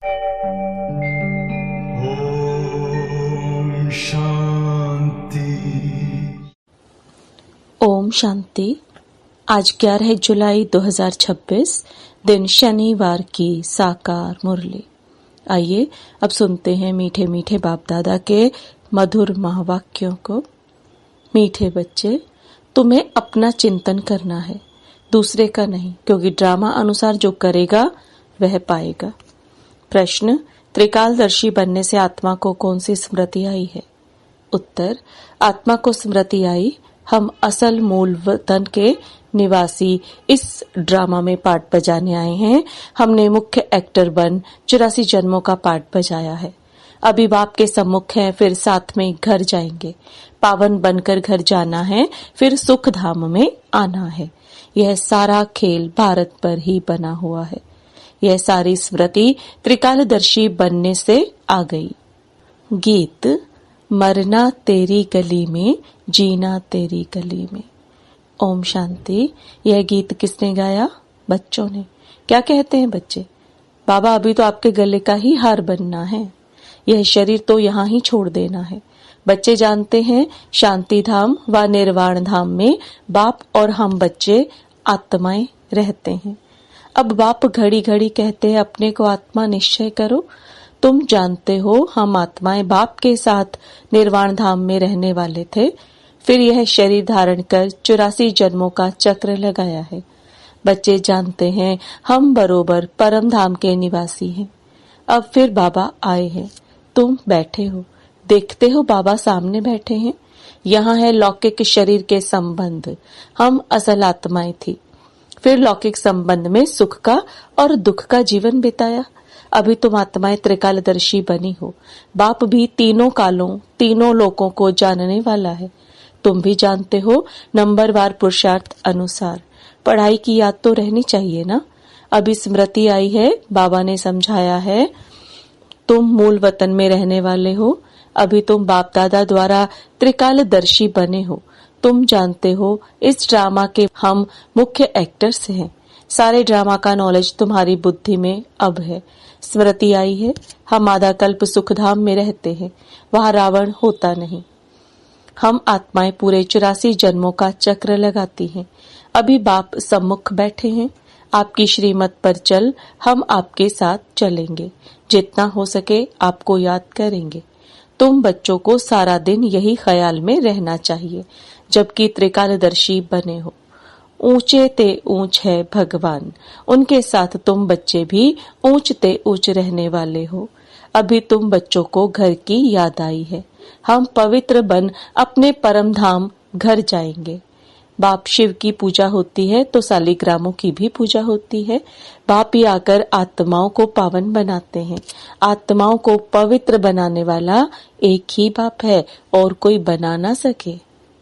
ओम शांति। ओम शांति। आज 11 जुलाई 2026 दिन शनिवार की साकार मुरली। आइए अब सुनते हैं मीठे मीठे बाप दादा के मधुर महावाक्यों को। मीठे बच्चे, तुम्हें अपना चिंतन करना है, दूसरे का नहीं, क्योंकि ड्रामा अनुसार जो करेगा वह पाएगा। प्रश्न, त्रिकालदर्शी बनने से आत्मा को कौन सी स्मृति आई है? उत्तर, आत्मा को स्मृति आई, हम असल मूल वतन के निवासी इस ड्रामा में पार्ट बजाने आए हैं। हमने मुख्य एक्टर बन 84 जन्मों का पार्ट बजाया है। अभी बाप के सम्मुख हैं, फिर साथ में घर जाएंगे। पावन बनकर घर जाना है, फिर सुख धाम में आना है। यह सारा खेल भारत पर ही बना हुआ है। यह सारी स्मृति त्रिकालदर्शी बनने से आ गई। गीत, मरना तेरी गली में, जीना तेरी गली में। ओम शांति। यह गीत किसने गाया? बच्चों ने। क्या कहते हैं बच्चे? बाबा, अभी तो आपके गले का ही हार बनना है, यह शरीर तो यहाँ ही छोड़ देना है। बच्चे जानते हैं शांति धाम व निर्वाण धाम में बाप और हम बच्चे आत्माएं रहते हैं। अब बाप घड़ी घड़ी कहते हैं अपने को आत्मा निश्चय करो। तुम जानते हो हम आत्माएं बाप के साथ निर्वाण धाम में रहने वाले थे, फिर यह शरीर धारण कर 84 जन्मों का चक्र लगाया है। बच्चे जानते हैं हम बरोबर परम धाम के निवासी हैं। अब फिर बाबा आए हैं, तुम बैठे हो, देखते हो बाबा सामने बैठे हैं। यहाँ है लौकिक शरीर के संबंध, हम असल आत्माएं थी। फिर लौकिक संबंध में सुख का और दुख का जीवन बिताया। अभी तुम आत्माएं त्रिकालदर्शी बनी हो। बाप भी तीनों कालों तीनों लोकों को जानने वाला है। तुम भी जानते हो नंबरवार पुरुषार्थ अनुसार। पढ़ाई की याद तो रहनी चाहिए ना। अभी स्मृति आई है, बाबा ने समझाया है, तुम मूल वतन में रहने वाले हो। अभी तुम बाप दादा द्वारा त्रिकालदर्शी बने हो। तुम जानते हो इस ड्रामा के हम मुख्य एक्टर्स हैं। सारे ड्रामा का नॉलेज तुम्हारी बुद्धि में अब है। स्मृति आई है, हम आधा कल्प सुखधाम में रहते हैं, वहाँ रावण होता नहीं। हम आत्माएं पूरे 84 जन्मों का चक्र लगाती हैं। अभी बाप सम्मुख बैठे हैं। आपकी श्रीमत पर चल, हम आपके साथ चलेंगे। जितना हो सके आपको याद करेंगे। तुम बच्चों को सारा दिन यही ख्याल में रहना चाहिए जबकि त्रिकालदर्शी बने हो। ऊंचे ते ऊंच है भगवान, उनके साथ तुम बच्चे भी ऊंच ते ऊंच रहने वाले हो। अभी तुम बच्चों को घर की याद आई है। हम पवित्र बन अपने परम धाम घर जाएंगे। बाप शिव की पूजा होती है तो सालिग्रामों की भी पूजा होती है। बाप ही आकर आत्माओं को पावन बनाते हैं। आत्माओं को पवित्र बनाने वाला एक ही बाप है और कोई बना ना सके।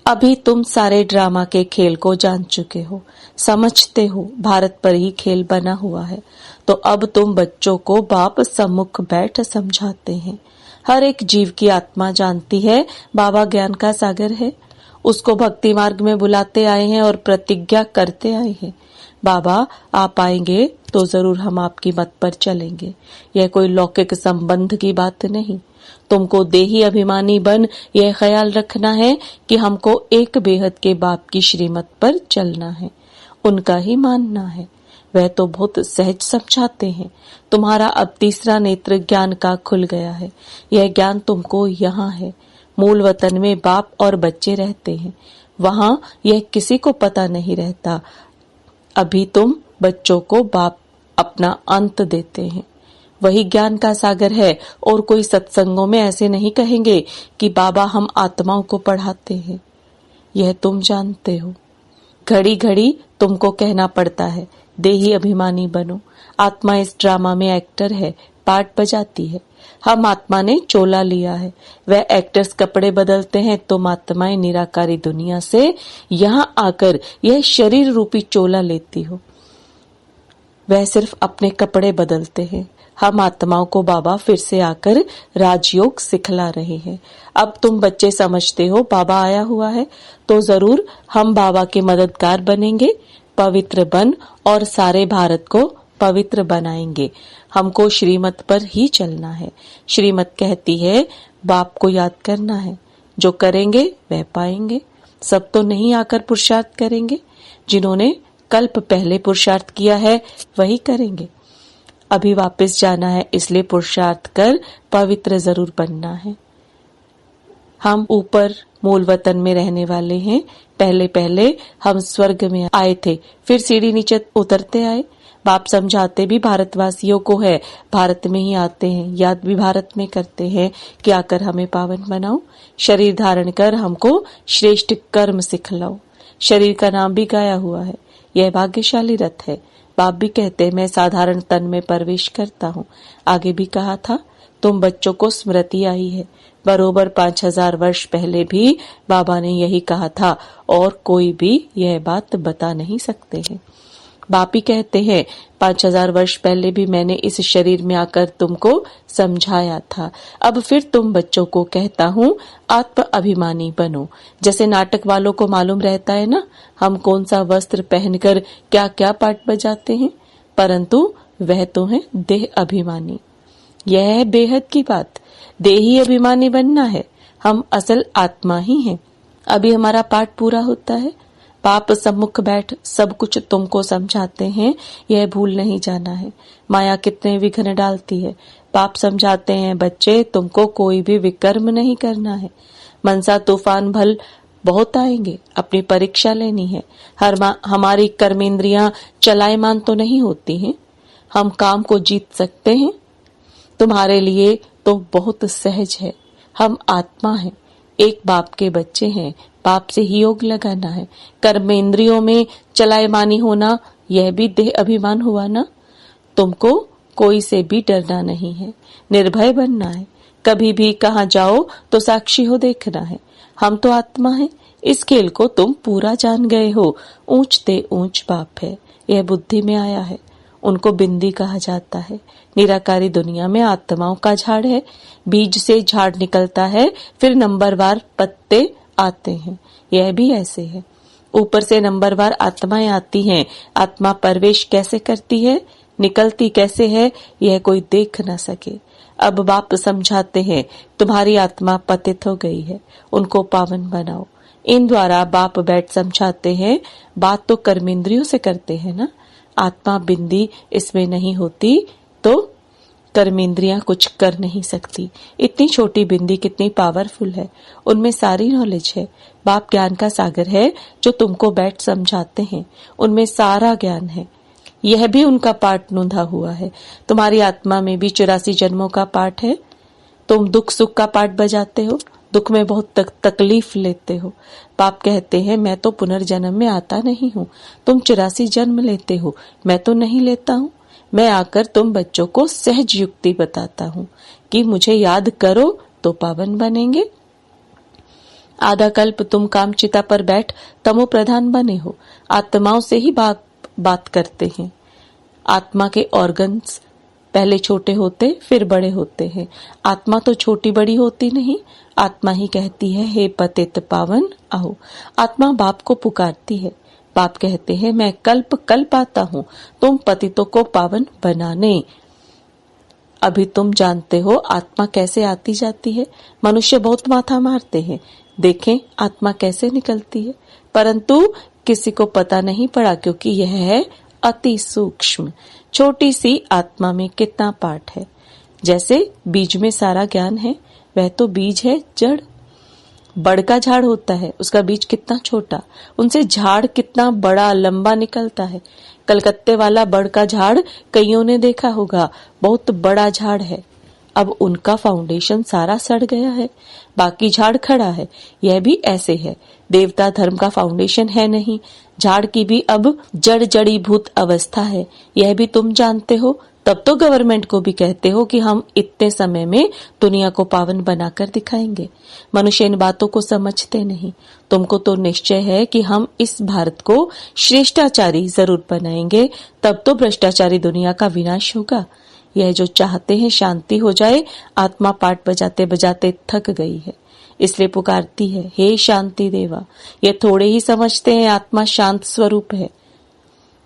अभी तुम सारे ड्रामा के खेल को जान चुके हो, समझते हो भारत पर ही खेल बना हुआ है। तो अब तुम बच्चों को बाप सम्मुख बैठ समझाते हैं। हर एक जीव की आत्मा जानती है बाबा ज्ञान का सागर है। उसको भक्ति मार्ग में बुलाते आए हैं और प्रतिज्ञा करते आए हैं, बाबा आप आएंगे तो जरूर हम आपकी मत पर चलेंगे। यह कोई लौकिक संबंध की बात नहीं। तुमको देही अभिमानी बन यह ख्याल रखना है कि हमको एक बेहद के बाप की श्रीमत पर चलना है, उनका ही मानना है। वह तो बहुत सहज समझाते हैं। तुम्हारा अब तीसरा नेत्र ज्ञान का खुल गया है। यह ज्ञान तुमको यहाँ है। मूल वतन में बाप और बच्चे रहते हैं, वहाँ यह किसी को पता नहीं रहता। अभी तुम बच्चों को बाप अपना अंत देते हैं। वही ज्ञान का सागर है और कोई सत्संगों में ऐसे नहीं कहेंगे कि बाबा हम आत्माओं को पढ़ाते हैं। यह तुम जानते हो। घड़ी घड़ी तुमको कहना पड़ता है देही अभिमानी बनो। आत्मा इस ड्रामा में एक्टर है, पार्ट बजाती है। हम आत्मा ने चोला लिया है, वह एक्टर्स कपड़े बदलते हैं। तुम आत्माएं निराकारी दुनिया से यहाँ आकर यह शरीर रूपी चोला लेती हो। वह सिर्फ अपने कपड़े बदलते हैं। हम आत्माओं को बाबा फिर से आकर राजयोग सिखला रहे हैं। अब तुम बच्चे समझते हो बाबा आया हुआ है तो जरूर हम बाबा के मददगार बनेंगे। पवित्र बन और सारे भारत को पवित्र बनाएंगे। हमको श्रीमत पर ही चलना है। श्रीमत कहती है बाप को याद करना है। जो करेंगे वह पाएंगे। सब तो नहीं आकर पुरुषार्थ करेंगे। जिन्होंने कल्प पहले पुरुषार्थ किया है वही करेंगे। अभी वापस जाना है, इसलिए पुरुषार्थ कर पवित्र जरूर बनना है। हम ऊपर मूल वतन में रहने वाले हैं। पहले पहले हम स्वर्ग में आए थे, फिर सीढ़ी नीचे उतरते आए। बाप समझाते भी भारतवासियों को है, भारत में ही आते हैं, याद भी भारत में करते हैं कि आकर हमें पावन बनाओ। शरीर धारण कर हमको श्रेष्ठ कर्म सिखलाओ। शरीर का नाम भी गाया हुआ है। यह भाग्यशाली रथ है। बाप भी कहते हैं मैं साधारण तन में प्रवेश करता हूँ। आगे भी कहा था तुम बच्चों को स्मृति आई है। बरोबर 5000 वर्ष पहले भी बाबा ने यही कहा था और कोई भी यह बात बता नहीं सकते हैं। बाप ही कहते हैं 5000 वर्ष पहले भी मैंने इस शरीर में आकर तुमको समझाया था। अब फिर तुम बच्चों को कहता हूँ आत्म अभिमानी बनो। जैसे नाटक वालों को मालूम रहता है ना, हम कौन सा वस्त्र पहनकर क्या क्या पाठ बजाते हैं, परंतु वह तो है देह अभिमानी। यह है बेहद की बात। देही अभिमानी बनना है। हम असल आत्मा ही हैं। अभी हमारा पाठ पूरा होता है। बाप सम्मुख बैठ सब कुछ तुमको समझाते हैं, यह भूल नहीं जाना है। माया कितने विघ्न डालती है। बाप समझाते हैं बच्चे तुमको कोई भी विकर्म नहीं करना है। मनसा तूफान भल बहुत आएंगे, अपनी परीक्षा लेनी है। हमारी कर्मेंद्रियां चलायमान तो नहीं होती हैं। हम काम को जीत सकते हैं। तुम्हारे लिए तो बहुत सहज है। हम आत्मा हैं, एक बाप के बच्चे हैं। बाप से ही योग लगाना है। कर्मेंद्रियों में चलायमानी होना यह भी देह अभिमान हुआ ना। तुमको कोई से भी डरना नहीं है, निर्भय बनना है। कभी भी कहाँ जाओ तो साक्षी हो देखना है। हम तो आत्मा है। इस खेल को तुम पूरा जान गए हो। ऊंचते ऊंच बाप है, यह बुद्धि में आया है। उनको बिंदी कहा जाता है। निराकारी दुनिया में आत्माओं का झाड़ है। बीज से झाड़ निकलता है, फिर नंबरवार पत्ते आते हैं। यह भी ऐसे है। ऊपर से नंबरवार आत्माएं आती हैं। आत्मा प्रवेश कैसे करती है, निकलती कैसे है, यह कोई देख न सके। अब बाप समझाते हैं तुम्हारी आत्मा पतित हो गई है, उनको पावन बनाओ। इन द्वारा बाप बैठ समझाते हैं। बात तो कर्मेंद्रियों से करते हैं ना। आत्मा बिंदी इसमें नहीं होती तो कर्मेंद्रियां कुछ कर नहीं सकती। इतनी छोटी बिंदी कितनी पावरफुल है, उनमें सारी नॉलेज है। बाप ज्ञान का सागर है जो तुमको बैठ समझाते हैं। उनमें सारा ज्ञान है। यह भी उनका पाठ नूंधा हुआ है। तुम्हारी आत्मा में भी 84 जन्मों का पाठ है। तुम दुख सुख का पाठ बजाते हो, दुख में बहुत तकलीफ लेते हो। बाप कहते हैं मैं तो पुनर्जन्म में आता नहीं हूँ। तुम 84 जन्म लेते हो, मैं तो नहीं लेता हूँ। मैं आकर तुम बच्चों को सहज युक्ति बताता हूँ कि मुझे याद करो तो पावन बनेंगे। आधा कल्प तुम कामचिता पर बैठ तमो प्रधान बने हो। आत्माओं से ही बात करते हैं। आत्मा के ऑर्गन्स पहले छोटे होते फिर बड़े होते हैं। आत्मा तो छोटी बड़ी होती नहीं। आत्मा ही कहती है हे पतित पावन आओ। आत्मा बाप को पुकारती है। बाप कहते हैं मैं कल्प कल्प आता हूँ तुम पतितों को पावन बनाने। अभी तुम जानते हो आत्मा कैसे आती जाती है। मनुष्य बहुत माथा मारते हैं, देखें आत्मा कैसे निकलती है, परंतु किसी को पता नहीं पड़ा क्योंकि यह है अति सूक्ष्म। छोटी सी आत्मा में कितना पाठ है। जैसे बीज में सारा ज्ञान है, वह तो बीज है जड़। बड़ का झाड़ होता है, उसका बीज कितना छोटा, उनसे झाड़ कितना बड़ा लंबा निकलता है। कलकत्ते वाला बड़ का झाड़ कईयों ने देखा होगा, बहुत बड़ा झाड़ है। अब उनका फाउंडेशन सारा सड़ गया है, बाकी झाड़ खड़ा है। यह भी ऐसे है। देवता धर्म का फाउंडेशन है नहीं, झाड़ की भी अब जड़ जड़ीभूत अवस्था है। यह भी तुम जानते हो, तब तो गवर्नमेंट को भी कहते हो कि हम इतने समय में दुनिया को पावन बनाकर दिखाएंगे। मनुष्य इन बातों को समझते नहीं। तुमको तो निश्चय है कि हम इस भारत को श्रेष्ठाचारी जरूर बनाएंगे, तब तो भ्रष्टाचारी दुनिया का विनाश होगा। यह जो चाहते हैं शांति हो जाए, आत्मा पाठ बजाते बजाते थक गई है, इसलिए पुकारती है हे शांति देवा। ये थोड़े ही समझते हैं आत्मा शांत स्वरूप है,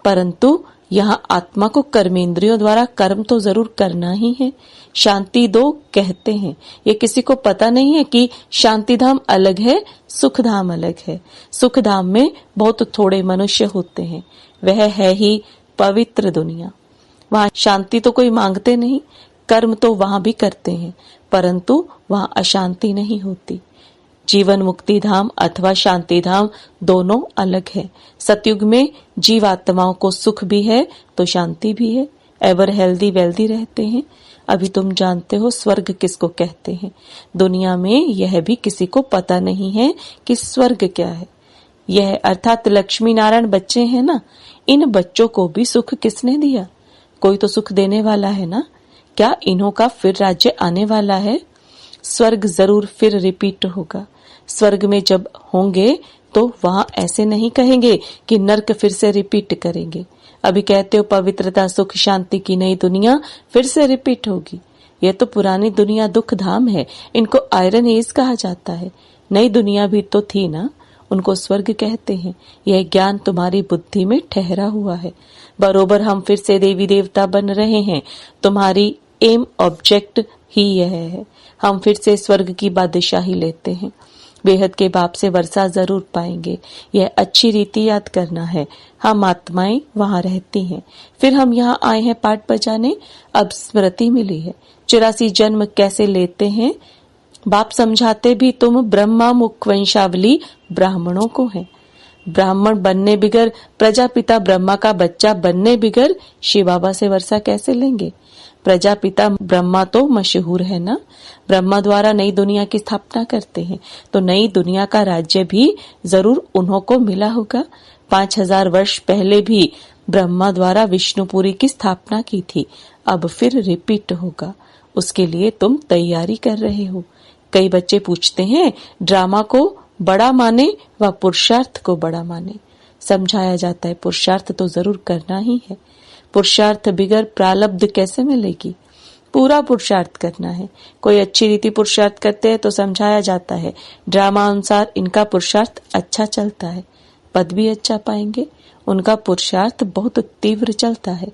परंतु यहाँ आत्मा को कर्मेंद्रियों द्वारा कर्म तो जरूर करना ही है। शांति दो कहते हैं, ये किसी को पता नहीं है कि शांति धाम अलग है, सुख धाम अलग है। सुख धाम में बहुत थोड़े मनुष्य होते हैं, वह है ही पवित्र दुनिया। वहाँ शांति तो कोई मांगते नहीं, कर्म तो वहां भी करते हैं, परंतु वहां अशांति नहीं होती। जीवन मुक्ति धाम अथवा शांति धाम दोनों अलग है। सतयुग में जीवात्माओं को सुख भी है तो शांति भी है, एवर हेल्दी वेल्दी रहते हैं। अभी तुम जानते हो स्वर्ग किसको कहते हैं। दुनिया में यह भी किसी को पता नहीं है कि स्वर्ग क्या है। यह अर्थात लक्ष्मी नारायण बच्चे हैं ना, इन बच्चों को भी सुख किसने दिया? कोई तो सुख देने वाला है ना। क्या इन्हों का फिर राज्य आने वाला है? स्वर्ग जरूर फिर रिपीट होगा। स्वर्ग में जब होंगे तो वहां ऐसे नहीं कहेंगे कि नर्क फिर से रिपीट करेंगे। अभी कहते हो पवित्रता सुख शांति की नई दुनिया फिर से रिपीट होगी। यह तो पुरानी दुनिया दुख धाम है, इनको आयरन एज कहा जाता है। नई दुनिया भी तो थी ना, उनको स्वर्ग कहते हैं। यह ज्ञान तुम्हारी बुद्धि में ठहरा हुआ है। बरोबर हम फिर से देवी देवता बन रहे हैं। तुम्हारी एम ऑब्जेक्ट ही यह है। हम फिर से स्वर्ग की बादशाही लेते हैं। बेहद के बाप से वर्षा जरूर पाएंगे, यह अच्छी रीति याद करना है। हम आत्माएं वहां रहती हैं, फिर हम यहाँ आए हैं पाठ बजाने। अब स्मृति मिली है 84 जन्म कैसे लेते हैं। बाप समझाते भी तुम ब्रह्मा मुख वंशावली ब्राह्मणों को है। ब्राह्मण बनने बिगर, प्रजापिता ब्रह्मा का बच्चा बनने बिगर शिव बाबा से वर्षा कैसे लेंगे? प्रजापिता ब्रह्मा तो मशहूर है ना, ब्रह्मा द्वारा नई दुनिया की स्थापना करते हैं, तो नई दुनिया का राज्य भी जरूर उन्हों को मिला होगा। 5000 वर्ष पहले भी ब्रह्मा द्वारा विष्णुपुरी की स्थापना की थी, अब फिर रिपीट होगा। उसके लिए तुम तैयारी कर रहे हो। कई बच्चे पूछते हैं ड्रामा को बड़ा माने व पुरुषार्थ को बड़ा माने। समझाया जाता है पुरुषार्थ तो जरूर करना ही है। पुरुषार्थ बिगर प्रालब्ध कैसे मिलेगी? पूरा पुरुषार्थ करना है। कोई अच्छी रीति पुरुषार्थ करते हैं तो समझाया जाता है ड्रामा अनुसार इनका पुरुषार्थ अच्छा चलता है, पद भी अच्छा पाएंगे। उनका पुरुषार्थ बहुत तीव्र चलता है,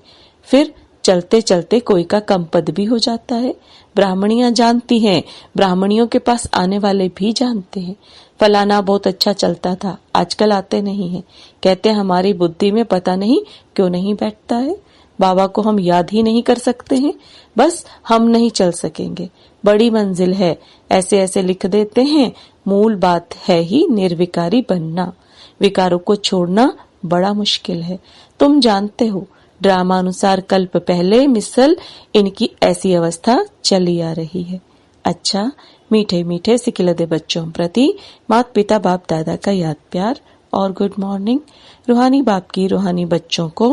फिर चलते चलते कोई का कम पद भी हो जाता है। ब्राह्मणियां जानती हैं, ब्राह्मणियों के पास आने वाले भी जानते हैं फलाना बहुत अच्छा चलता था, आजकल आते नहीं है। कहते हमारी बुद्धि में पता नहीं क्यों नहीं बैठता है। बाबा को हम याद ही नहीं कर सकते हैं, बस हम नहीं चल सकेंगे, बड़ी मंजिल है, ऐसे ऐसे लिख देते हैं। मूल बात है ही निर्विकारी बनना, विकारों को छोड़ना बड़ा मुश्किल है। तुम जानते हो ड्रामा अनुसार कल्प पहले मिसल इनकी ऐसी अवस्था चली आ रही है। अच्छा, मीठे मीठे सिकिलदे बच्चों प्रति माता पिता बाप दादा का याद प्यार और गुड मॉर्निंग। रूहानी बाप की रूहानी बच्चों को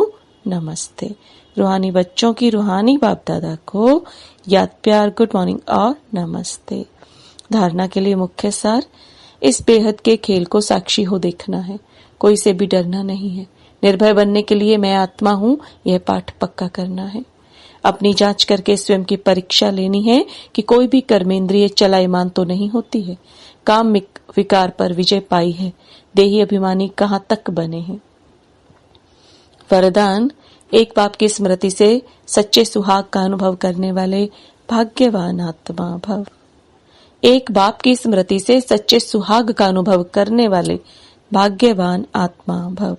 नमस्ते। रूहानी बच्चों की रूहानी बाप दादा को याद प्यार, गुड मॉर्निंग और नमस्ते। धारणा के लिए मुख्य सार, इस बेहद के खेल को साक्षी हो देखना है, कोई से भी डरना नहीं है। निर्भय बनने के लिए मैं आत्मा हूँ, यह पाठ पक्का करना है। अपनी जांच करके स्वयं की परीक्षा लेनी है कि कोई भी कर्मेंद्रिय चलायमान तो नहीं होती है। काम विकार पर विजय पाई है, देही अभिमानी कहाँ तक बने हैं। वरदान, एक बाप की स्मृति से सच्चे सुहाग का अनुभव करने वाले भाग्यवान आत्मा भव। एक बाप की स्मृति से सच्चे सुहाग का अनुभव करने वाले भाग्यवान आत्मा भव।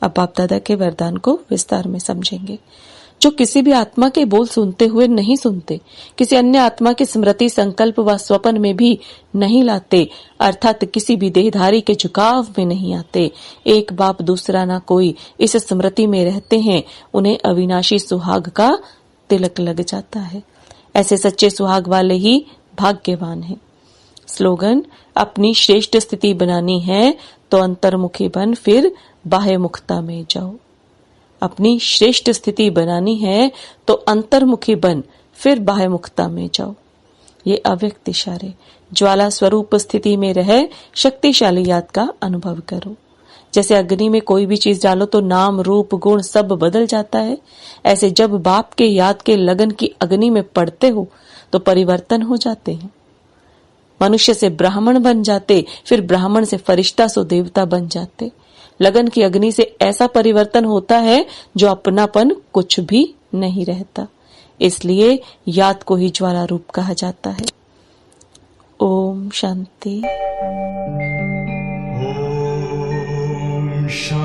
अब बाप दादा के वरदान को विस्तार में समझेंगे। जो किसी भी आत्मा के बोल सुनते हुए नहीं सुनते, किसी अन्य आत्मा की स्मृति संकल्प व स्वप्न में भी नहीं लाते, अर्थात किसी भी देहधारी के झुकाव में नहीं आते, एक बाप दूसरा ना कोई इस स्मृति में रहते हैं, उन्हें अविनाशी सुहाग का तिलक लग जाता है। ऐसे सच्चे सुहाग वाले ही भाग्यवान हैं। स्लोगन, अपनी श्रेष्ठ स्थिति बनानी है तो अंतर्मुखी बन फिर बाह्य मुखता में जाओ। अपनी श्रेष्ठ स्थिति बनानी है तो अंतर्मुखी बन फिर बाह्य मुखता में जाओ। ये अव्यक्त इशारे, ज्वाला स्वरूप स्थिति में रह शक्तिशाली याद का अनुभव करो। जैसे अग्नि में कोई भी चीज डालो तो नाम रूप गुण सब बदल जाता है, ऐसे जब बाप के याद के लगन की अग्नि में पड़ते हो तो परिवर्तन हो जाते हैं। मनुष्य से ब्राह्मण बन जाते, फिर ब्राह्मण से फरिश्ता सो देवता बन जाते। लगन की अग्नि से ऐसा परिवर्तन होता है जो अपनापन कुछ भी नहीं रहता। इसलिए याद को ही ज्वाला रूप कहा जाता है। ओम शांति। Om Shanti.